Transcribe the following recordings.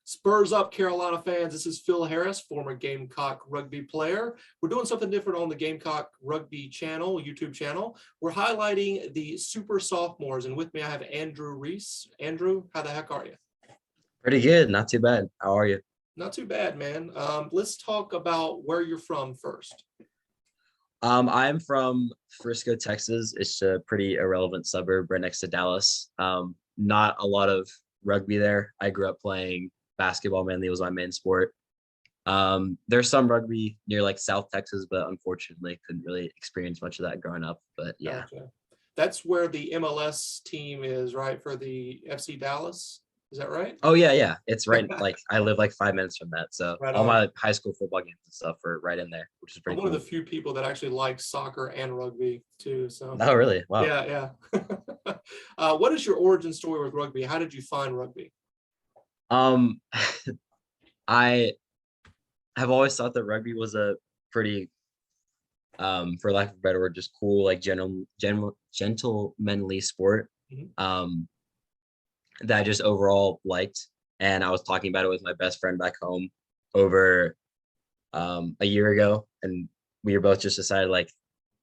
Spurs up, Carolina fans. This is Phil Harris, former Gamecock rugby player. We're doing something different on the Gamecock rugby channel, YouTube channel. We're highlighting the super sophomores, and with me I have Andrew Reese. Andrew, how the heck are you? Pretty good, not too bad. How are you? Not too bad, man. Let's talk about where you're from first. I'm from Frisco, Texas. It's a pretty irrelevant suburb right next to Dallas. Not a lot of rugby there. I grew up playing basketball, mainly was my main sport. There's some rugby near like South Texas, but unfortunately couldn't really experience much of that growing up. But yeah. Gotcha. That's where the MLS team is, right? For the FC Dallas. Is that right? Oh yeah. It's right. Like I live like 5 minutes from that. So right all my high school football games and stuff are right in there, which is pretty I'm cool. one of the few people that actually like soccer and rugby too. So Oh really? Wow. Yeah. What is your origin story with rugby? How did you find rugby? I have always thought that rugby was a pretty, for lack of a better word, just cool, like gentlemanly sport. Mm-hmm. That I just overall liked. And I was talking about it with my best friend back home over a year ago. And we were both just decided like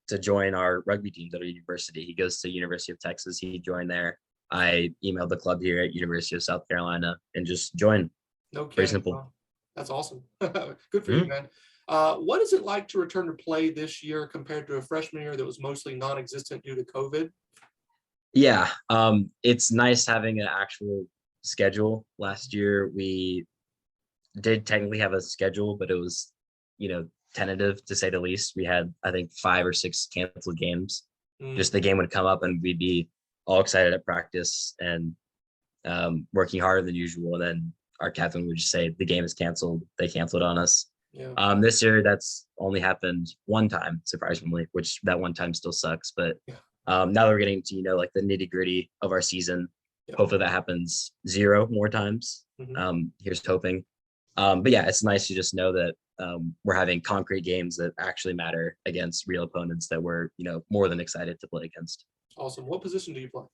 to join our rugby teams at our university. He goes to University of Texas. He joined there. I emailed the club here at University of South Carolina and just joined. No kidding. Very simple. That's awesome. Good for you, man. What is it like to return to play this year compared to a freshman year that was mostly non-existent due to COVID? Yeah, it's nice having an actual schedule. Last year we did technically have a schedule, but it was, tentative to say the least. We had, I think, 5 or 6 canceled games. Just the game would come up and we'd be all excited at practice and working harder than usual. And then our captain would just say the game is canceled. They canceled on us. Yeah. This year that's only happened one time, surprisingly, which that one time still sucks. But now that we're getting to, like the nitty gritty of our season, hopefully that happens 0 more times. Here's hoping. But yeah, it's nice to just know that we're having concrete games that actually matter against real opponents that we're, more than excited to play against. Awesome. What position do you play?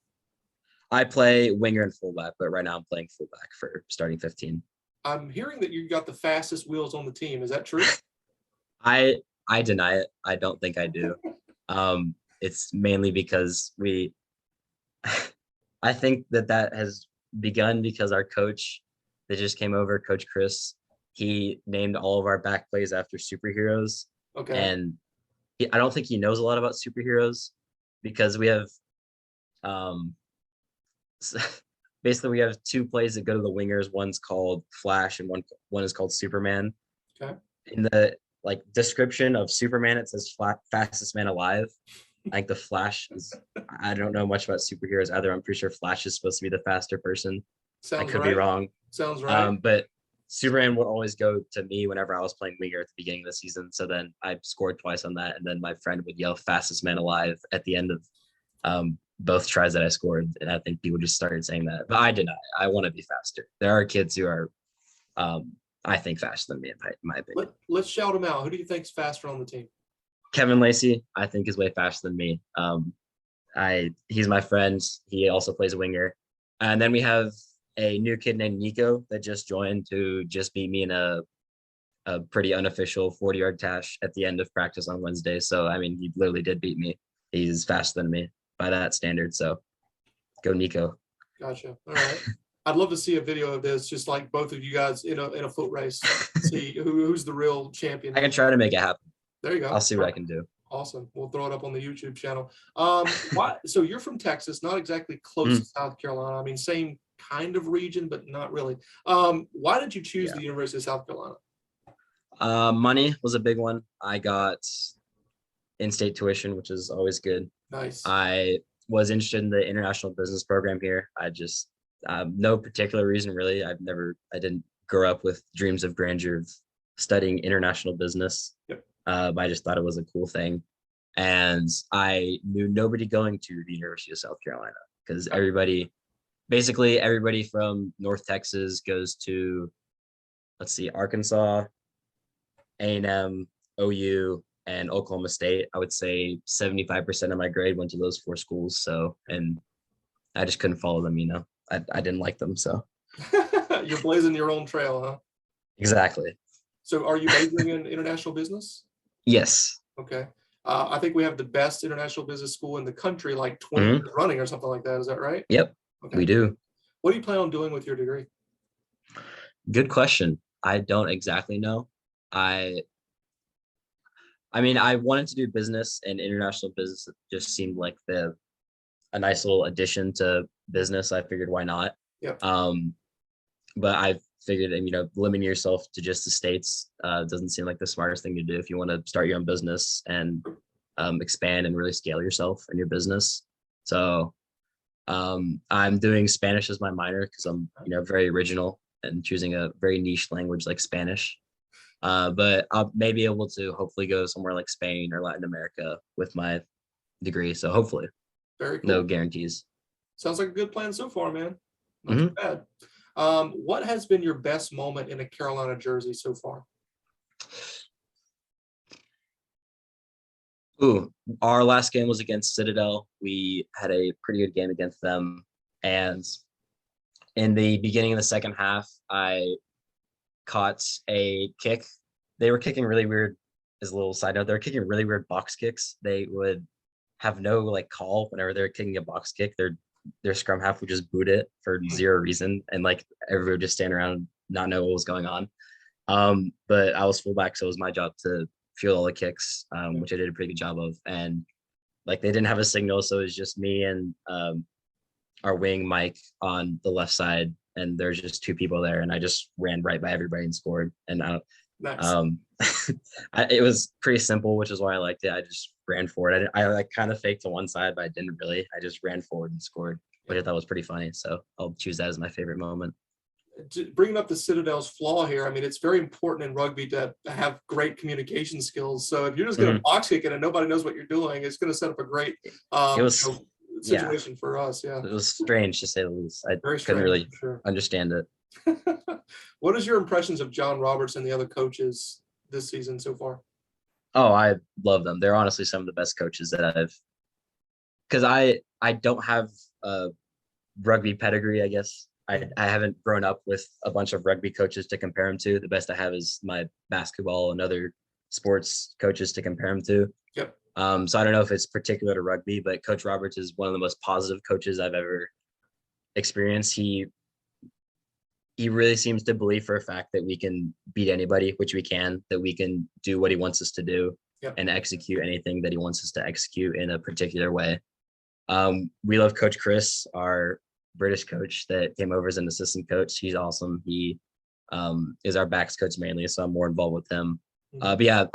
I play winger and fullback, but right now I'm playing fullback for starting 15. I'm hearing that you got the fastest wheels on the team. Is that true? I deny it. I don't think I do. It's mainly because I think that has begun because our coach that just came over, Coach Chris, he named all of our back plays after superheroes. Okay. And I don't think he knows a lot about superheroes because we have, basically we have 2 plays that go to the wingers. One's called Flash and one is called Superman. Okay. In the description of Superman, it says fastest man alive. I think the Flash is, I don't know much about superheroes either. I'm pretty sure Flash is supposed to be the faster person. I could be wrong. Sounds right. But Superman would always go to me whenever I was playing winger at the beginning of the season. So then I scored twice on that. And then my friend would yell fastest man alive at the end of both tries that I scored. And I think people just started saying that. But I deny it. I want to be faster. There are kids who are, I think, faster than me, in my opinion. Let's shout them out. Who do you think's faster on the team? Kevin Lacey, I think, is way faster than me. He's my friend. He also plays winger. And then we have a new kid named Nico that just joined who just beat me in a pretty unofficial 40-yard dash at the end of practice on Wednesday. So, I mean, he literally did beat me. He's faster than me by that standard. So go Nico. Gotcha. All right. I'd love to see a video of this, just like both of you guys in a foot race. See who's the real champion. I can try to make it happen. There you go. I'll see what I can do. Awesome. We'll throw it up on the YouTube channel. So you're from Texas, not exactly close to South Carolina. I mean, same kind of region, but not really. Why did you choose the University of South Carolina? Money was a big one. I got in-state tuition, which is always good. Nice. I was interested in the international business program here. I just no particular reason really. I didn't grow up with dreams of grandeur of studying international business. Yep. I just thought it was a cool thing. And I knew nobody going to the University of South Carolina because basically everybody from North Texas goes to, Arkansas, A&M, OU, and Oklahoma State. I would say 75% of my grade went to those 4 schools. So, and I just couldn't follow them, I didn't like them. So You're blazing your own trail, huh? Exactly. So are you majoring in international business? Yes. Okay. I think we have the best international business school in the country, like 20 Mhm. years running or something like that. Is that right? Yep. Okay. We do. What do you plan on doing with your degree? Good question. I don't exactly know. I I mean, I wanted to do business, and international business just seemed like a nice little addition to business. I figured why not? Yep. But I figured, limiting yourself to just the States doesn't seem like the smartest thing to do if you want to start your own business and expand and really scale yourself and your business. So I'm doing Spanish as my minor because I'm, very original and choosing a very niche language like Spanish. But I'll maybe able to hopefully go somewhere like Spain or Latin America with my degree. So hopefully, Very cool. no guarantees. Sounds like a good plan so far, man. Not Mhm. too bad. What has been your best moment in a Carolina jersey so far? Ooh, our last game was against Citadel. We had a pretty good game against them. And in the beginning of the second half, I caught a kick. They were kicking really weird, as a little side note, they were kicking really weird box kicks. They would have no like call whenever they're kicking a box kick. Their scrum half would just boot it for zero reason. And like everybody would just stand around and not know what was going on. But I was fullback, so it was my job to field all the kicks, which I did a pretty good job of. And like they didn't have a signal, so it was just me and our wing Mike on the left side, and there's just two people there, and I just ran right by everybody and scored. And Nice. it was pretty simple, which is why I liked it. I just ran forward. I like kind of faked to one side, but I didn't really. I just ran forward and scored, which I thought was pretty funny. So I'll choose that as my favorite moment. Bringing up the Citadel's flaw here, I mean, it's very important in rugby to have great communication skills. So if you're just going to box kick it and nobody knows what you're doing, it's going to set up a great It was situation for us. Yeah, it was strange to say the least. I very couldn't strange, really for sure. understand it. What is your impressions of John Roberts and the other coaches this season so far? Oh, I love them. They're honestly some of the best coaches that because I don't have a rugby pedigree, I guess. I haven't grown up with a bunch of rugby coaches to compare them to. The best I have is my basketball and other sports coaches to compare them to. Yep. So I don't know if it's particular to rugby, but Coach Roberts is one of the most positive coaches I've ever experienced. He really seems to believe for a fact that we can beat anybody, which we can, that we can do what he wants us to do. Yep. And execute anything that he wants us to execute in a particular way. We love Coach Chris, our British coach that came over as an assistant coach. He's awesome. He is our backs coach mainly, so I'm more involved with him. But yeah,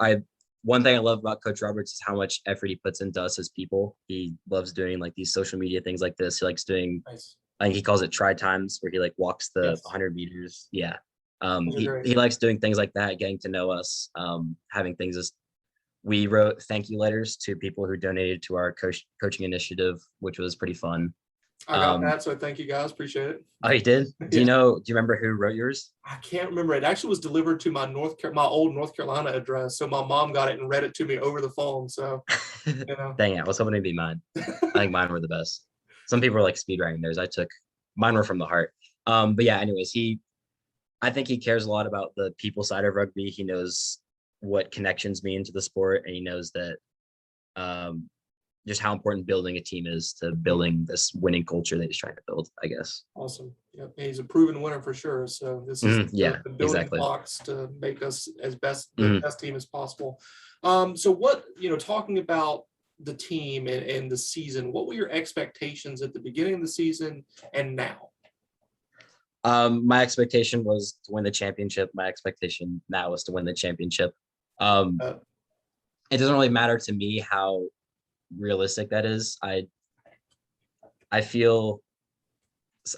one thing I love about Coach Roberts is how much effort he puts into us as people. He loves doing like these social media things like this. He likes doing, I think he calls it try times, where he like walks the 100 meters. Yeah. He likes doing things like that, getting to know us, having things as we wrote thank you letters to people who donated to our coaching initiative, which was pretty fun. I got that, so thank you guys. Appreciate it. Oh, you did? Do you remember who wrote yours? I can't remember. It actually was delivered to my old North Carolina address. So my mom got it and read it to me over the phone. So, Dang it. I was hoping it'd be mine. I think mine were the best. Some people were like speed writing theirs. Mine were from the heart. But yeah, anyways, I think he cares a lot about the people side of rugby. He knows what connections mean to the sport, and he knows that just how important building a team is to building this winning culture that he's trying to build, I guess. Awesome. Yep. And he's a proven winner for sure. So this is the building blocks to make us the best team as possible. So what, talking about the team and the season, what were your expectations at the beginning of the season and now? My expectation was to win the championship. My expectation now is to win the championship. It doesn't really matter to me how realistic that is. I feel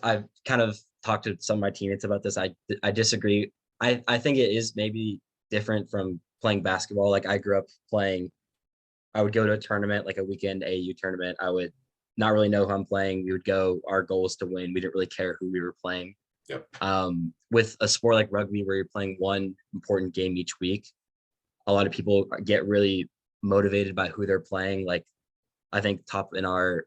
I've kind of talked to some of my teammates about this. I disagree. I think it is maybe different from playing basketball. Like I grew up playing, I would go to a tournament, like a weekend AAU tournament. I would not really know who I'm playing. We would go, our goal was to win. We didn't really care who we were playing. Yep. With a sport like rugby where you're playing one important game each week, a lot of people get really motivated by who they're playing. Like I think top in our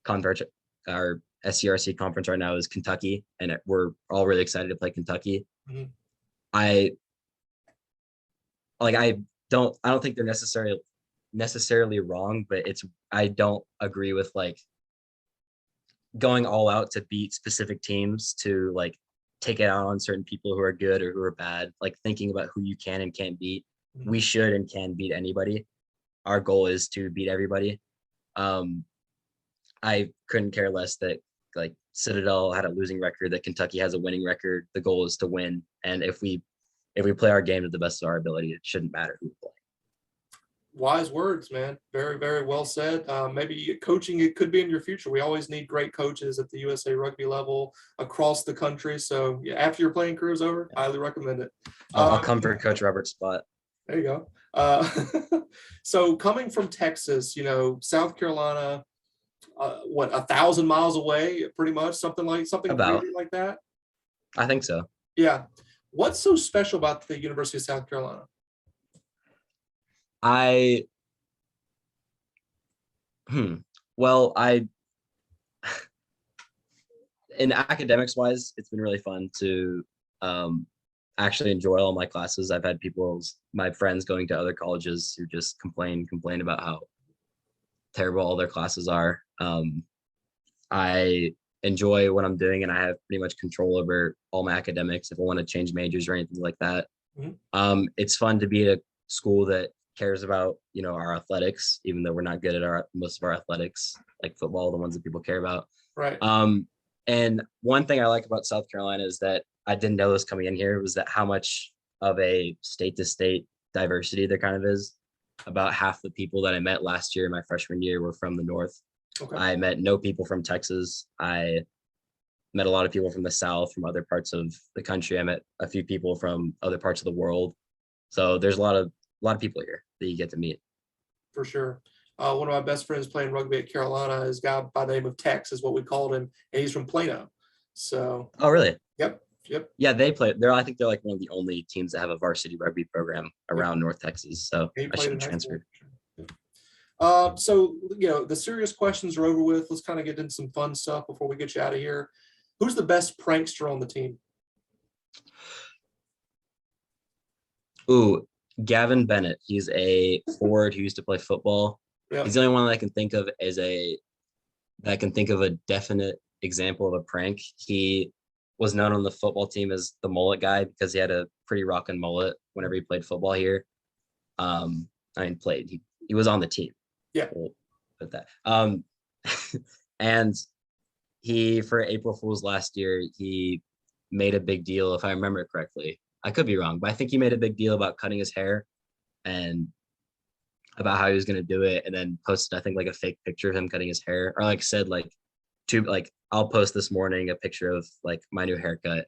conference, our SCRC conference right now is Kentucky, and we're all really excited to play Kentucky. Mhm. I don't think they're necessarily wrong, but I don't agree with like going all out to beat specific teams to like take it out on certain people who are good or who are bad, like thinking about who you can and can't beat. Mhm. We should and can beat anybody. Our goal is to beat everybody. I couldn't care less that like Citadel had a losing record, that Kentucky has a winning record. The goal is to win. And if we play our game to the best of our ability, it shouldn't matter who we play. Wise words, man. Very, very well said. Maybe coaching, it could be in your future. We always need great coaches at the USA Rugby level across the country. So yeah, after your playing career is over, highly recommend it. I'll come for Coach Robert's spot. There you go. So coming from Texas, South Carolina, 1,000 miles away, pretty much, something About. crazy like that. I think so. Yeah. What's so special about the University of South Carolina? Well, in academics wise, it's been really fun to actually enjoy all my classes. I've had my friends going to other colleges who just complain about how terrible all their classes are. I enjoy what I'm doing, and I have pretty much control over all my academics if I want to change majors or anything like that. Mhm. It's fun to be at a school that cares about our athletics, even though we're not good at most of our athletics, like football, the ones that people care about. Right. And one thing I like about South Carolina is that I didn't know this coming in here, was that how much of a state to state diversity there kind of is. About half the people that I met last year, my freshman year, were from the North. Okay. I met no people from Texas. I met a lot of people from the South, from other parts of the country. I met a few people from other parts of the world. So there's a lot of people here that you get to meet. For sure. One of my best friends playing rugby at Carolina is a guy by the name of Tex, is what we called him, and he's from Plano. So. Oh, really? Yep. Yeah, they play there. I think they're like one of the only teams that have a varsity rugby program around North Texas. So I should transfer. So the serious questions are over with. Let's kind of get into some fun stuff before we get you out of here. Who's the best prankster on the team? Ooh, Gavin Bennett. He's a forward who used to play football. Yep. He's the only one that I can think of a definite example of a prank. He was known on the football team as the mullet guy because he had a pretty rockin' mullet whenever he played football here. He was on the team. Yeah. We'll put that. And he, for April Fool's last year, he made a big deal, if I remember correctly. I could be wrong, but I think he made a big deal about cutting his hair and about how he was going to do it, and then posted, I think, like a fake picture of him cutting his hair, or like said I'll post this morning a picture of like my new haircut,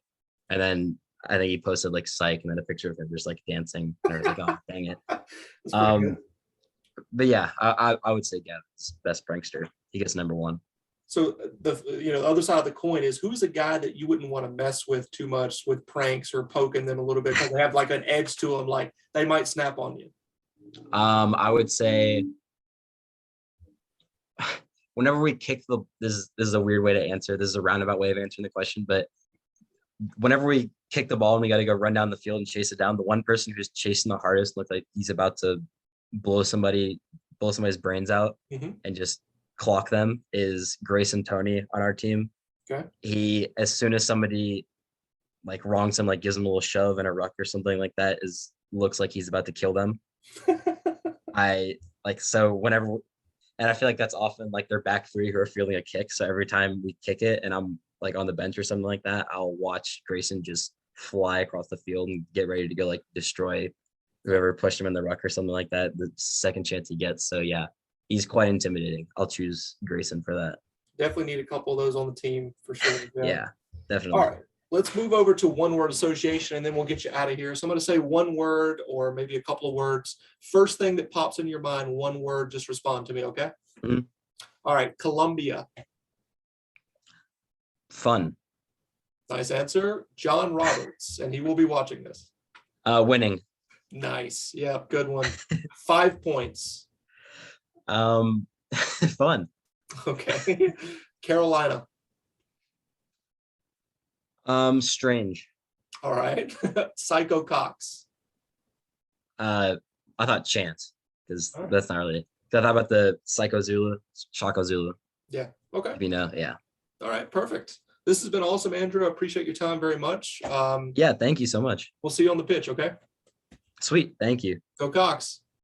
and then I think he posted like psych and then a picture of him just like dancing, and I was like, oh dang it. But yeah, I would say Gavin's best prankster. He gets number one. So the other side of the coin is, who's a guy that you wouldn't want to mess with too much with pranks or poking them a little bit because they have like an edge to them, like they might snap on you? I would say whenever we kick this is a weird way to answer. This is a roundabout way of answering the question, but whenever we kick the ball and we got to go run down the field and chase it down, the one person who's chasing the hardest looked like he's about to blow somebody's brains out and just clock them is Grayson Tony on our team. Okay. He, as soon as somebody like wrongs him, like gives him a little shove in a ruck or something like that, looks like he's about to kill them. So whenever, and I feel like that's often like their back three who are fielding a kick. So every time we kick it and I'm like on the bench or something like that, I'll watch Grayson just fly across the field and get ready to go like destroy whoever pushed him in the ruck or something like that the second chance he gets. So yeah, he's quite intimidating. I'll choose Grayson for that. Definitely need a couple of those on the team for sure. Yeah, definitely. All right, let's move over to one word association and then we'll get you out of here. So I'm going to say one word or maybe a couple of words. First thing that pops in your mind, one word, just respond to me, okay? Mm-hmm. All right, Columbia. Fun. Nice answer. John Roberts, and he will be watching this. Winning. Nice. Yeah, good one. 5 points. Fun. Okay. Carolina. Strange. All right. Psycho Cox. I thought chance because All right. that's not really. I thought about the Psycho Zulu, Shako Zulu. Yeah. Okay. If you know, yeah. All right. Perfect. This has been awesome, Andrew. I appreciate your time very much. Yeah, thank you so much. We'll see you on the pitch. Okay. Sweet, thank you. Go Cox.